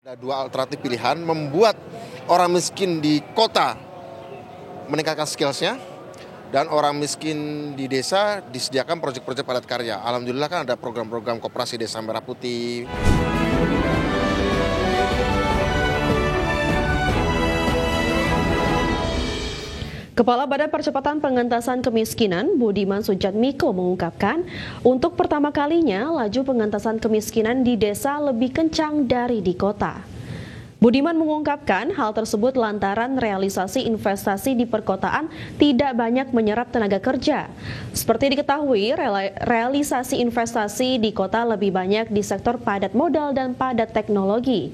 Ada dua alternatif pilihan, membuat orang miskin di kota meningkatkan skills-nya, dan orang miskin di desa disediakan proyek-proyek padat karya. Alhamdulillah kan ada program-program koperasi Desa Merah Putih. Kepala Badan Percepatan Pengentasan Kemiskinan, Budiman Sujatmiko mengungkapkan, untuk pertama kalinya laju pengentasan kemiskinan di desa lebih kencang dari di kota. Budiman mengungkapkan hal tersebut lantaran realisasi investasi di perkotaan tidak banyak menyerap tenaga kerja. Seperti diketahui, realisasi investasi di kota lebih banyak di sektor padat modal dan padat teknologi.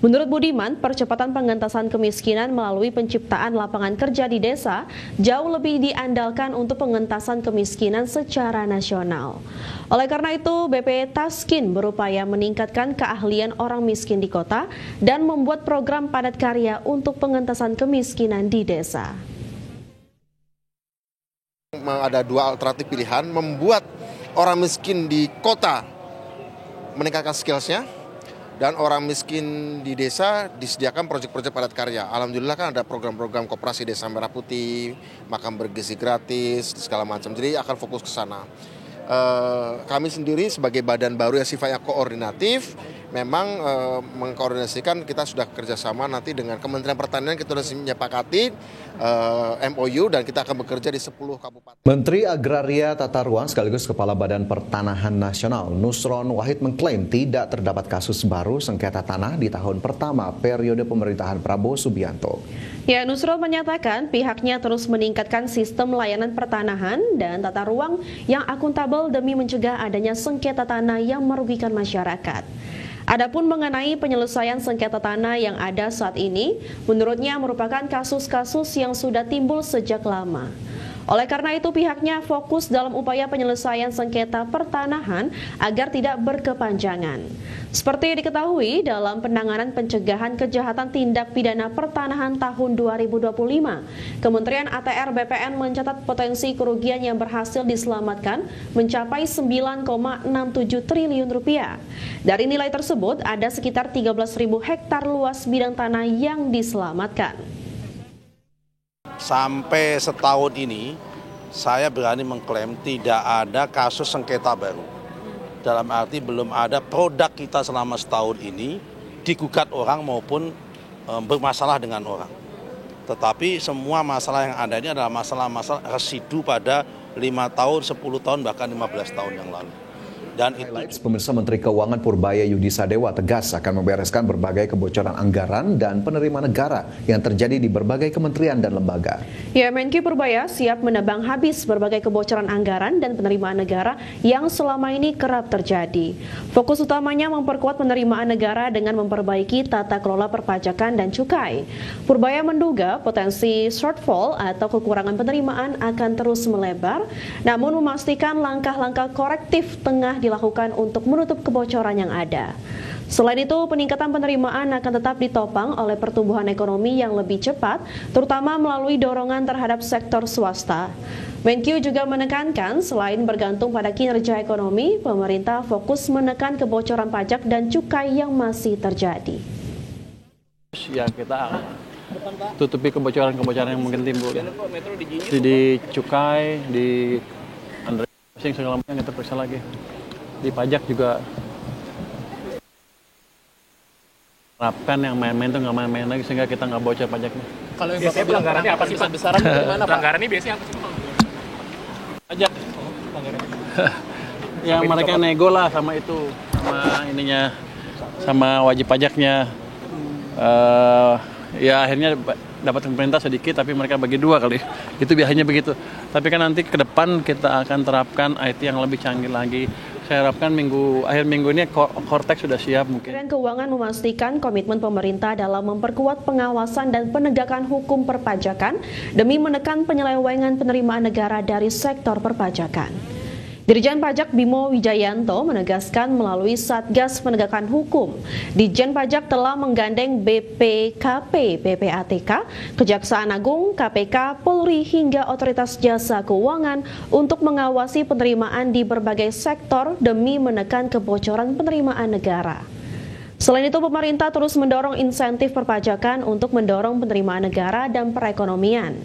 Menurut Budiman, percepatan pengentasan kemiskinan melalui penciptaan lapangan kerja di desa jauh lebih diandalkan untuk pengentasan kemiskinan secara nasional. Oleh karena itu, BP Taskin berupaya meningkatkan keahlian orang miskin di kota dan membuat program padat karya untuk pengentasan kemiskinan di desa. Ada dua alternatif pilihan, membuat orang miskin di kota meningkatkan skills-nya, dan orang miskin di desa disediakan proyek-proyek padat karya. Alhamdulillah kan ada program-program koperasi Desa Merah Putih, makan bergizi gratis, segala macam. Jadi akan fokus ke sana. Kami sendiri sebagai badan baru yang sifatnya koordinatif, memang mengkoordinasikan, kita sudah kerjasama nanti dengan Kementerian Pertanian, kita sudah menyepakati MOU dan kita akan bekerja di 10 kabupaten. Menteri Agraria Tata Ruang sekaligus Kepala Badan Pertanahan Nasional Nusron Wahid mengklaim tidak terdapat kasus baru sengketa tanah di tahun pertama periode pemerintahan Prabowo Subianto. Ya, Nusron menyatakan pihaknya terus meningkatkan sistem layanan pertanahan dan tata ruang yang akuntabel demi mencegah adanya sengketa tanah yang merugikan masyarakat. Adapun mengenai penyelesaian sengketa tanah yang ada saat ini, menurutnya merupakan kasus-kasus yang sudah timbul sejak lama. Oleh karena itu pihaknya fokus dalam upaya penyelesaian sengketa pertanahan agar tidak berkepanjangan. Seperti diketahui dalam penanganan pencegahan kejahatan tindak pidana pertanahan tahun 2025, Kementerian ATR BPN mencatat potensi kerugian yang berhasil diselamatkan mencapai 9,67 triliun rupiah. Dari nilai tersebut ada sekitar 13.000 hektar luas bidang tanah yang diselamatkan. Sampai setahun ini, saya berani mengklaim tidak ada kasus sengketa baru. Dalam arti belum ada produk kita selama setahun ini digugat orang maupun bermasalah dengan orang. Tetapi semua masalah yang ada ini adalah masalah-masalah residu pada 5 tahun, 10 tahun, bahkan 15 tahun yang lalu. Dan itu Pemirsa, Menteri Keuangan Purbaya Yudi Sadewa tegas akan membereskan berbagai kebocoran anggaran dan penerimaan negara yang terjadi di berbagai kementerian dan lembaga. Ya, Menkyu Purbaya siap menebang habis berbagai kebocoran anggaran dan penerimaan negara yang selama ini kerap terjadi. Fokus utamanya memperkuat penerimaan negara dengan memperbaiki tata kelola perpajakan dan cukai. Purbaya menduga potensi shortfall atau kekurangan penerimaan akan terus melebar, namun memastikan langkah-langkah korektif tengah dilakukan untuk menutup kebocoran yang ada. Selain itu, peningkatan penerimaan akan tetap ditopang oleh pertumbuhan ekonomi yang lebih cepat, terutama melalui dorongan terhadap sektor swasta. Menkyu juga menekankan selain bergantung pada kinerja ekonomi, pemerintah fokus menekan kebocoran pajak dan cukai yang masih terjadi. Ya, kita tutupi kebocoran-kebocoran yang mungkin timbul. Di cukai, di segala macam kita periksa lagi. Di pajak juga terapkan yang main-main itu nggak main-main lagi sehingga kita nggak bocor pajaknya. Kalau yang biasanya pelanggarannya apa sih Pak? Besaran gimana Pak? Pelanggaran ini biasanya apa sih Pak? Pajak. Yang mereka nego lah sama itu, sama ininya, sama wajib pajaknya. Ya akhirnya dapat pemerintah sedikit tapi mereka bagi dua kali. Itu biasanya begitu. Tapi kan nanti ke depan kita akan terapkan IT yang lebih canggih lagi. Saya harapkan akhir minggu ini Cortex sudah siap mungkin. Kementerian Keuangan memastikan komitmen pemerintah dalam memperkuat pengawasan dan penegakan hukum perpajakan demi menekan penyelewengan penerimaan negara dari sektor perpajakan. Dirjen Pajak Bimo Wijayanto menegaskan melalui Satgas Penegakan Hukum, Ditjen Pajak telah menggandeng BPKP, PPATK, Kejaksaan Agung, KPK, Polri hingga Otoritas Jasa Keuangan untuk mengawasi penerimaan di berbagai sektor demi menekan kebocoran penerimaan negara. Selain itu, pemerintah terus mendorong insentif perpajakan untuk mendorong penerimaan negara dan perekonomian.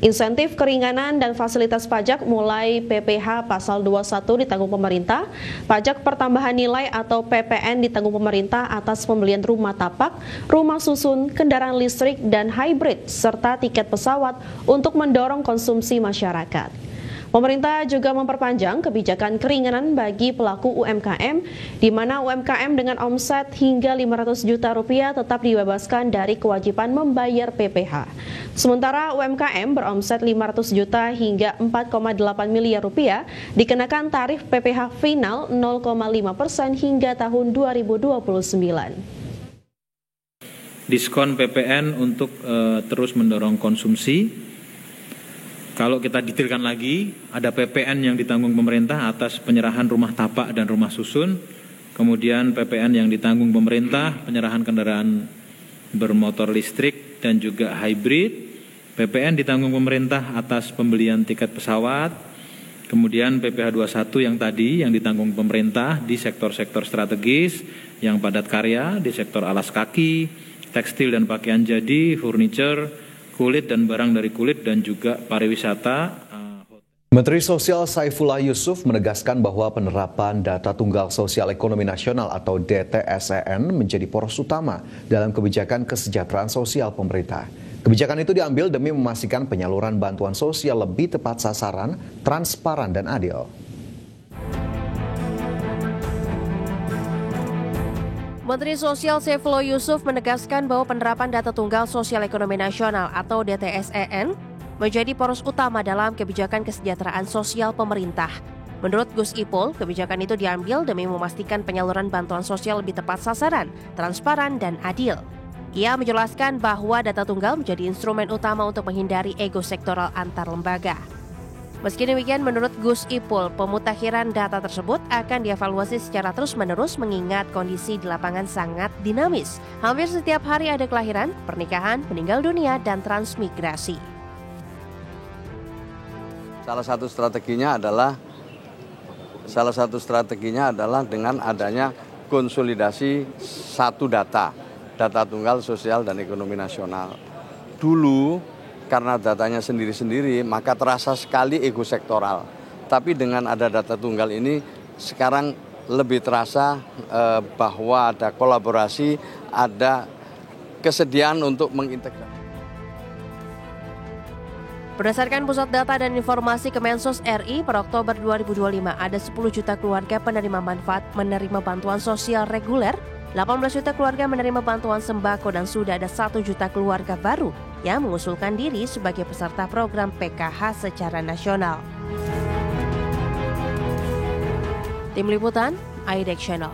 Insentif keringanan dan fasilitas pajak mulai PPh pasal 21 ditanggung pemerintah, pajak pertambahan nilai atau PPN ditanggung pemerintah atas pembelian rumah tapak, rumah susun, kendaraan listrik dan hybrid, serta tiket pesawat untuk mendorong konsumsi masyarakat. Pemerintah juga memperpanjang kebijakan keringanan bagi pelaku UMKM, di mana UMKM dengan omset hingga 500 juta rupiah tetap dibebaskan dari kewajiban membayar PPh. Sementara UMKM beromset 500 juta hingga 4,8 miliar rupiah dikenakan tarif PPh final 0,5% hingga tahun 2029. Diskon PPN untuk terus mendorong konsumsi. Kalau kita detailkan lagi, ada PPN yang ditanggung pemerintah atas penyerahan rumah tapak dan rumah susun, kemudian PPN yang ditanggung pemerintah penyerahan kendaraan bermotor listrik dan juga hybrid, PPN ditanggung pemerintah atas pembelian tiket pesawat, kemudian PPh 21 yang tadi yang ditanggung pemerintah di sektor-sektor strategis yang padat karya, di sektor alas kaki, tekstil dan pakaian jadi, furniture, kulit dan barang dari kulit, dan juga pariwisata. Menteri Sosial Saifullah Yusuf menegaskan bahwa penerapan Data Tunggal Sosial Ekonomi Nasional atau DTSEN menjadi poros utama dalam kebijakan kesejahteraan sosial pemerintah. Kebijakan itu diambil demi memastikan penyaluran bantuan sosial lebih tepat sasaran, transparan, dan adil. Menteri Sosial Saifullah Yusuf menegaskan bahwa penerapan Data Tunggal Sosial Ekonomi Nasional atau DTSEN menjadi poros utama dalam kebijakan kesejahteraan sosial pemerintah. Menurut Gus Ipul, kebijakan itu diambil demi memastikan penyaluran bantuan sosial lebih tepat sasaran, transparan, dan adil. Ia menjelaskan bahwa data tunggal menjadi instrumen utama untuk menghindari ego sektoral antar lembaga. Meski demikian, menurut Gus Ipul, pemutakhiran data tersebut akan dievaluasi secara terus-menerus mengingat kondisi di lapangan sangat dinamis. Hampir setiap hari ada kelahiran, pernikahan, meninggal dunia, dan transmigrasi. Salah satu strateginya adalah dengan adanya konsolidasi satu data tunggal sosial dan ekonomi nasional. Dulu karena datanya sendiri-sendiri, maka terasa sekali ego sektoral. Tapi dengan ada data tunggal ini, sekarang lebih terasa bahwa ada kolaborasi, ada kesediaan untuk mengintegrasi. Berdasarkan Pusat Data dan Informasi Kemensos RI, per Oktober 2025 ada 10 juta keluarga penerima manfaat menerima bantuan sosial reguler, 18 juta keluarga menerima bantuan sembako, dan sudah ada 1 juta keluarga baru yang mengusulkan diri sebagai peserta program PKH secara nasional. Tim Liputan, IDEX Channel.